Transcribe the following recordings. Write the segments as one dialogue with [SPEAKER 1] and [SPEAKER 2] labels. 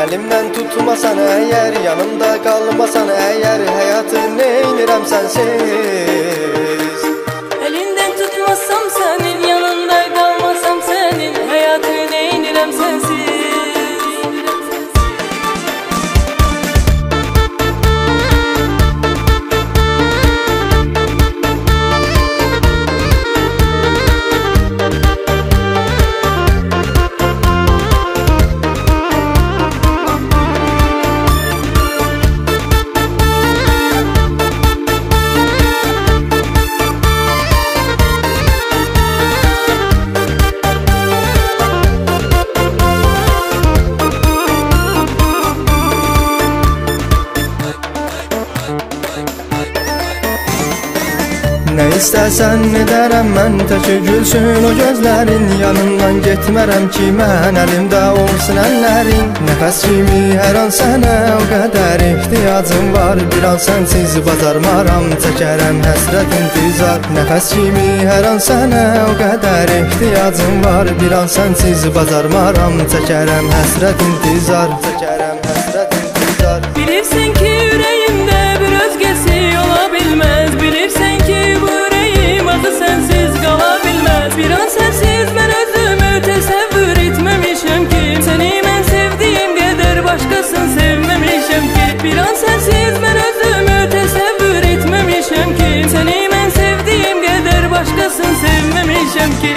[SPEAKER 1] Əlimdən tutmasan əgər, yanımda qalmasan əgər, həyatı neynirəm sənsiz.
[SPEAKER 2] Əlindən tutmasam sənin, yanında qalmasam sənin, həyatı neynirəm sənsiz.
[SPEAKER 1] Nə istəsən edərəm mən, tək gülsün o gözlərin. Yanından getmərəm ki mən, əlimdə olsun əllərin. Nəfəs kimi hər an sənə o qədər ehtiyacım var. Bir an sənsiz bacarmaram, çəkərəm həsrət intizar. Nəfəs kimi hər an sənə o qədər ehtiyacım var. Bir an sənsiz bacarmaram, çəkərəm həsrət intizar. Çəkərəm həsrət intizar.
[SPEAKER 2] Bilirsən ki ürəyimdə bir özgəsi ola bilməz. Bilirsən ki bu ürəyim axı sənsiz qala bilməz. Bir an sənsiz mən özümü təsəvvür etməmişəm ki. Səni mən sevdiyim qədər başqasını sevməmişəm ki. Bir an sənsiz mən özümü təsəvvür etməmişəm ki. Səni mən sevdiyim qədər başqasını sevməmişəm ki.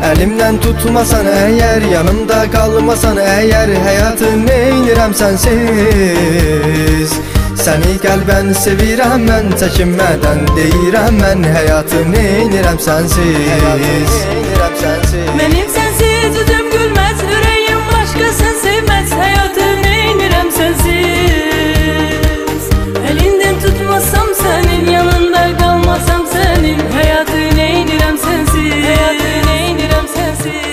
[SPEAKER 1] Əlimdən tutmasan əgər, yanımda qalmasan əgər, həyatı neynirəm sənsiz. Səni qəlbən sevirəm mən, çəkinmədən deyirəm mən, həyatı neynirəm sənsiz.
[SPEAKER 2] Mənim sənsiz üzüm gülməz, ürəyim başqasını sevməz, həyatı neynirəm sənsiz. Əlindən tutmasam sənin, yanında qalmasam sənin, həyatı neynirəm sənsiz. Həyatı neynirəm sənsiz.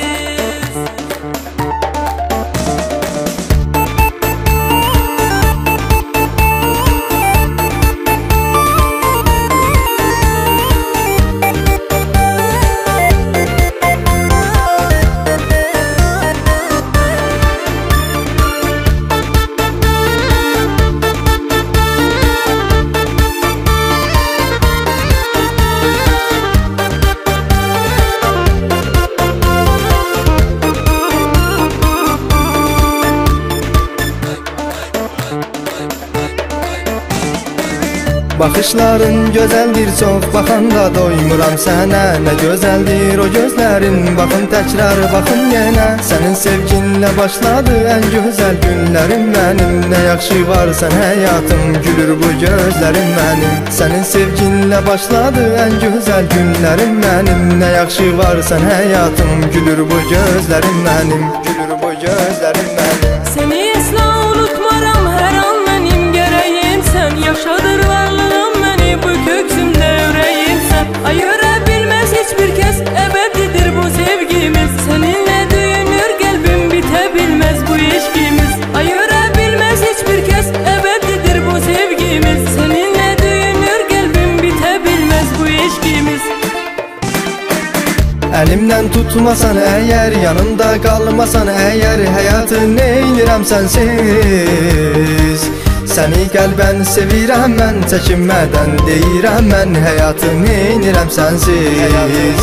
[SPEAKER 1] Baxışların gözəldir çox, baxanda doymuram sənə. Nə gözəldir o gözlərin, baxın təkrar, baxın yenə. Sənin sevginlə başladı ən gözəl günlərim mənim. Nə yaxşı varsan həyatım, gülür bu gözlərim mənim. Sənin sevginlə başladı ən gözəl günlərim mənim. Nə yaxşı varsan həyatım, gülür bu gözlərim mənim. Gülür bu gözlərim mənim.
[SPEAKER 2] Səni əsla unutmaram, hər an mənim gərəyim sən. Yaşadır varlığım məni bu köksümdə ürəyim sən. Ayıra bilməz heç bir kəs, əbədidir bu sevgimiz. Səninlə döyünür qəlbim, bitə bilməz bu eşqimiz. Ayıra bilməz heç bir kəs, əbədidir bu sevgimiz. Səninlə döyünür qəlbim, bitə bilməz bu eşqimiz.
[SPEAKER 1] Əlimdən tutmasan əgər, yanımda qalmasan əgər, həyatı neynirəm sənsiz. Səni qəlbən sevirəm mən, çəkinmədən deyirəm mən, həyatı neynirəm sənsiz.